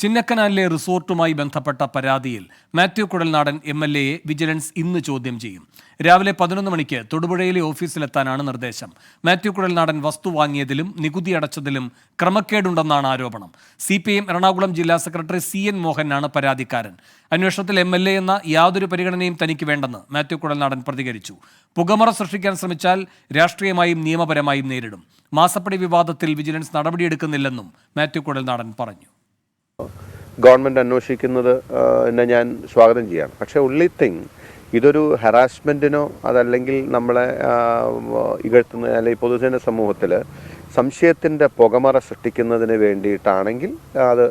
ചിന്നക്കനാലിലെ റിസോർട്ടുമായി ബന്ധപ്പെട്ട പരാതിയിൽ മാത്യു കുഴൽനാടൻ MLAയെ വിജിലൻസ് ഇന്ന് ചോദ്യം ചെയ്യും. രാവിലെ 11 മണിക്ക് തൊടുപുഴയിലെ ഓഫീസിലെത്താനാണ് നിർദ്ദേശം. മാത്യു കുഴൽനാടൻ വസ്തു വാങ്ങിയതിലും നികുതി അടച്ചതിലും ക്രമക്കേടുണ്ടെന്നാണ് ആരോപണം. CPIM എറണാകുളം ജില്ലാ സെക്രട്ടറി CN മോഹനാണ് പരാതിക്കാരൻ. അന്വേഷണത്തിൽ MLA എന്ന യാതൊരു പരിഗണനയും തനിക്ക് വേണ്ടെന്ന് മാത്യു കുഴൽനാടൻ പ്രതികരിച്ചു. പുകമറ സൃഷ്ടിക്കാൻ ശ്രമിച്ചാൽ രാഷ്ട്രീയമായും നിയമപരമായും നേരിടും. മാസപ്പടി വിവാദത്തിൽ വിജിലൻസ് നടപടിയെടുക്കുന്നില്ലെന്നും മാത്യു കുഴൽനാടൻ പറഞ്ഞു. ഗവൺമെൻറ് അന്വേഷിക്കുന്നത് ഞാൻ സ്വാഗതം ചെയ്യാണ്. പക്ഷേ only thing, ഇതൊരു ഹറാസ്മെൻറ്റിനോ അതല്ലെങ്കിൽ നമ്മളെ ഇകഴ്ത്തുന്ന അല്ലെങ്കിൽ പൊതുജന സമൂഹത്തിൽ സംശയത്തിൻ്റെ പുകമറ സൃഷ്ടിക്കുന്നതിന് വേണ്ടിയിട്ടാണെങ്കിൽ അത്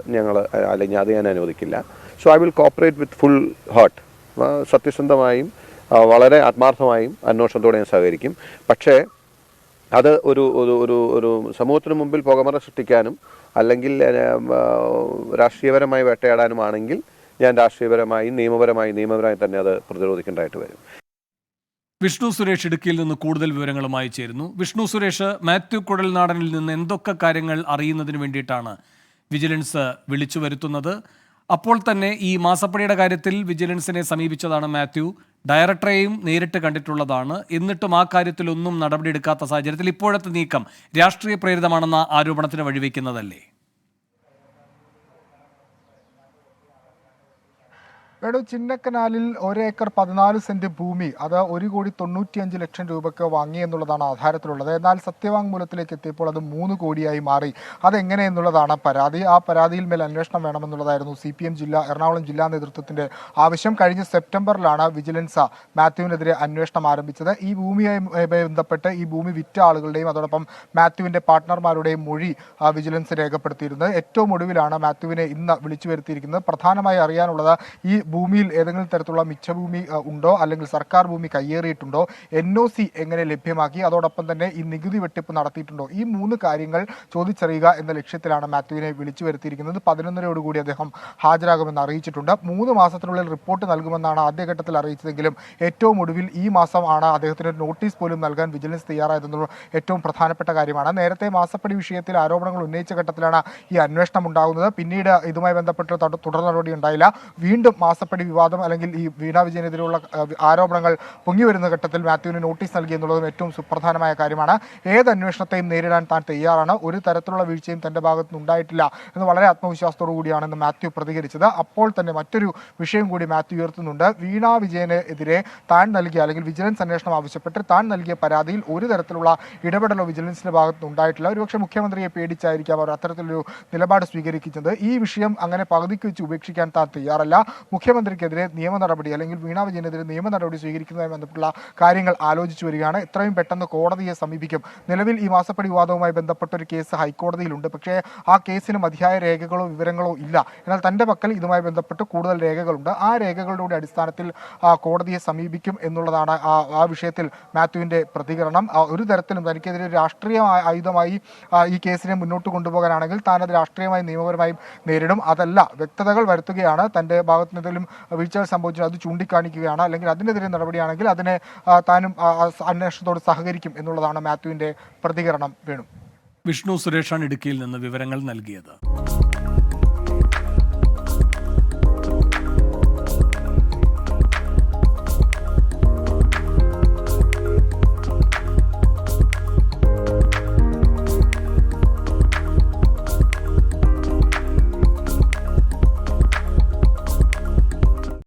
അത് ഞാൻ അനുവദിക്കില്ല. So I will cooperate with full heart. സത്യസന്ധമായും വളരെ ആത്മാർത്ഥമായും അന്വേഷണത്തോടെ ഞാൻ സഹകരിക്കും. പക്ഷേ അത് ഒരു സമൂഹത്തിന് മുമ്പിൽ പുകമറ സൃഷ്ടിക്കാനും അല്ലെങ്കിൽ രാഷ്ട്രീയപരമായി വേട്ടയാടാനുമാണെങ്കിൽ ഞാൻ രാഷ്ട്രീയപരമായി നിയമപരമായി തന്നെ അത് പ്രതിരോധിക്കേണ്ടതായിട്ട് വരും. വിഷ്ണു സുരേഷ് ഇടുക്കിയിൽ നിന്ന് കൂടുതൽ വിവരങ്ങളുമായി ചേരുന്നു. വിഷ്ണു സുരേഷ്, മാത്യു കുഴൽനാടനിൽ നിന്ന് എന്തൊക്കെ കാര്യങ്ങൾ അറിയുന്നതിന് വേണ്ടിയിട്ടാണ് വിജിലൻസ് വിളിച്ചു വരുത്തുന്നത്? അപ്പോൾ തന്നെ ഈ മാസപ്പടിയുടെ കാര്യത്തിൽ വിജിലൻസിനെ സമീപിച്ചതാണ് മാത്യു. ഡയറക്ടറെയും നേരിട്ട് കണ്ടിട്ടുള്ളതാണ്. എന്നിട്ടും ആ കാര്യത്തിലൊന്നും നടപടിയെടുക്കാത്ത സാഹചര്യത്തിൽ ഇപ്പോഴത്തെ നീക്കം രാഷ്ട്രീയ പ്രേരിതമാണെന്ന ആരോപണത്തിന് വഴിവെക്കുന്നതല്ലേ? ചിന്നക്കനാലിൽ 1 ഏക്കർ 14 സെന്റ് ഭൂമി അത് 1,95,00,000 രൂപയ്ക്ക് വാങ്ങി എന്നുള്ളതാണ് ആധാരത്തിലുള്ളത്. എന്നാൽ സത്യവാങ്മൂലത്തിലേക്ക് എത്തിയപ്പോൾ അത് 3 കോടിയായി മാറി. അതെങ്ങനെ എന്നുള്ളതാണ് പരാതി. ആ പരാതിയിൽ മേൽ അന്വേഷണം വേണമെന്നുള്ളതായിരുന്നു CPM എറണാകുളം ജില്ലാ നേതൃത്വത്തിന്റെ ആവശ്യം. കഴിഞ്ഞ സെപ്റ്റംബറിലാണ് വിജിലൻസ് മാത്യുവിനെതിരെ അന്വേഷണം ആരംഭിച്ചത്. ഈ ഭൂമിയുമായി ബന്ധപ്പെട്ട് ഈ ഭൂമി വിറ്റ ആളുകളുടെയും അതോടൊപ്പം മാത്യുവിന്റെ പാർട്ട്ണർമാരുടെയും മൊഴി വിജിലൻസ് രേഖപ്പെടുത്തിയിരുന്നത്. ഏറ്റവും ഒടുവിലാണ് മാത്യുവിനെ ഇന്ന് വിളിച്ചു വരുത്തിയിരിക്കുന്നത്. പ്രധാനമായി അറിയാനുള്ളത് ഈ ഭൂമിയിൽ ഏതെങ്കിലും തരത്തിലുള്ള മിച്ചഭൂമി ഉണ്ടോ, അല്ലെങ്കിൽ സർക്കാർ ഭൂമി കയ്യേറിയിട്ടുണ്ടോ, NOC എങ്ങനെ ലഭ്യമാക്കി, അതോടൊപ്പം തന്നെ ഈ നികുതി വെട്ടിപ്പ് നടത്തിയിട്ടുണ്ടോ, ഈ 3 കാര്യങ്ങൾ ചോദിച്ചറിയുക എന്ന ലക്ഷ്യത്തിലാണ് മാത്യുവിനെ വിളിച്ചു വരുത്തിയിരിക്കുന്നത്. 11:30 അദ്ദേഹം ഹാജരാകുമെന്ന് അറിയിച്ചിട്ടുണ്ട്. 3 മാസത്തിനുള്ളിൽ റിപ്പോർട്ട് നൽകുമെന്നാണ് ആദ്യഘട്ടത്തിൽ അറിയിച്ചതെങ്കിലും ഏറ്റവും ഒടുവിൽ ഈ മാസം ആണ് അദ്ദേഹത്തിന് നോട്ടീസ് പോലും നൽകാൻ വിജിലൻസ് തയ്യാറായതെന്നുള്ള ഏറ്റവും പ്രധാനപ്പെട്ട കാര്യമാണ്. നേരത്തെ മാസപ്പടി വിഷയത്തിൽ ആരോപണങ്ങൾ ഉന്നയിച്ച ഘട്ടത്തിലാണ് ഈ അന്വേഷണം ഉണ്ടാകുന്നത്. പിന്നീട് ഇതുമായി ബന്ധപ്പെട്ട് തുടർ നടപടി ഉണ്ടായില്ല. വീണ്ടും മാസപ്പടി വിവാദം അല്ലെങ്കിൽ ഈ വീണ വിജയനെതിരെയുള്ള ആരോപണങ്ങൾ പൊങ്ങി വരുന്ന ഘട്ടത്തിൽ മാത്യുവിന് നോട്ടീസ് നൽകി എന്നുള്ളതും ഏറ്റവും സുപ്രധാനമായ കാര്യമാണ്. ഏത് അന്വേഷണത്തെയും നേരിടാൻ താൻ തയ്യാറാണ്, ഒരു തരത്തിലുള്ള വീഴ്ചയും തന്റെ ഭാഗത്തുനിന്ന് ഉണ്ടായിട്ടില്ല എന്ന് വളരെ ആത്മവിശ്വാസത്തോടു കൂടിയാണ് ഇന്ന് മാത്യു പ്രതികരിച്ചത്. അപ്പോൾ തന്നെ മറ്റൊരു വിഷയം കൂടി മാത്യു ഉയർത്തുന്നുണ്ട്. വീണ വിജയനെതിരെ താൻ നൽകിയ അല്ലെങ്കിൽ വിജിലൻസ് അന്വേഷണം ആവശ്യപ്പെട്ട് താൻ നൽകിയ പരാതിയിൽ ഒരു തരത്തിലുള്ള ഇടപെടലോ വിജിലൻസിന്റെ ഭാഗത്തുനിന്ന് ഉണ്ടായിട്ടില്ല. ഒരുപക്ഷെ മുഖ്യമന്ത്രിയെ പേടിച്ചായിരിക്കാം അവർ അത്തരത്തിലൊരു നിലപാട് സ്വീകരിക്കുന്നത്. ഈ വിഷയം അങ്ങനെ പകുതിക്ക് വെച്ച് ഉപേക്ഷിക്കാൻ താൻ തയ്യാറല്ല. മുഖ്യമന്ത്രിക്കെതിരെ നിയമ നടപടി അല്ലെങ്കിൽ വീണ വിജയനെതിരെ നിയമ നടപടി സ്വീകരിക്കുന്നതുമായി ബന്ധപ്പെട്ടുള്ള കാര്യങ്ങൾ ആലോചിച്ചു വരികയാണ്. എത്രയും പെട്ടെന്ന് കോടതിയെ സമീപിക്കും. നിലവിൽ ഈ മാസപ്പടി വിവാദവുമായി ബന്ധപ്പെട്ട ഒരു കേസ് ഹൈക്കോടതിയിലുണ്ട്. പക്ഷേ ആ കേസിന് മതിയായ രേഖകളോ വിവരങ്ങളോ ഇല്ല. എന്നാൽ തന്റെ പക്കൽ ഇതുമായി ബന്ധപ്പെട്ട് കൂടുതൽ രേഖകളുണ്ട്. ആ രേഖകളുടെ അടിസ്ഥാനത്തിൽ കോടതിയെ സമീപിക്കും എന്നുള്ളതാണ് ആ വിഷയത്തിൽ മാത്യുവിന്റെ പ്രതികരണം. ഒരു തരത്തിലും തനിക്കെതിരെ രാഷ്ട്രീയ ആയുധമായി ഈ കേസിനെ മുന്നോട്ട് കൊണ്ടുപോകാനാണെങ്കിൽ താൻ അത് രാഷ്ട്രീയമായും നിയമപരമായും നേരിടും. അതല്ല, വ്യക്തതകൾ വരുത്തുകയാണ്. തന്റെ ഭാഗത്ത് എന്തെങ്കിലും വീഴ്ചകൾ സംഭവിച്ചാൽ അത് ചൂണ്ടിക്കാണിക്കുകയാണ്, അല്ലെങ്കിൽ അതിനെതിരെ നടപടിയാണെങ്കിൽ അതിനെ താനും അന്വേഷണത്തോട് സഹകരിക്കും എന്നുള്ളതാണ് മാത്യുവിന്റെ പ്രതികരണം. വേണു. വിഷ്ണു സുരേഷാണ് ഇടുക്കിയിൽ നിന്ന് വിവരങ്ങൾ നൽകിയത്.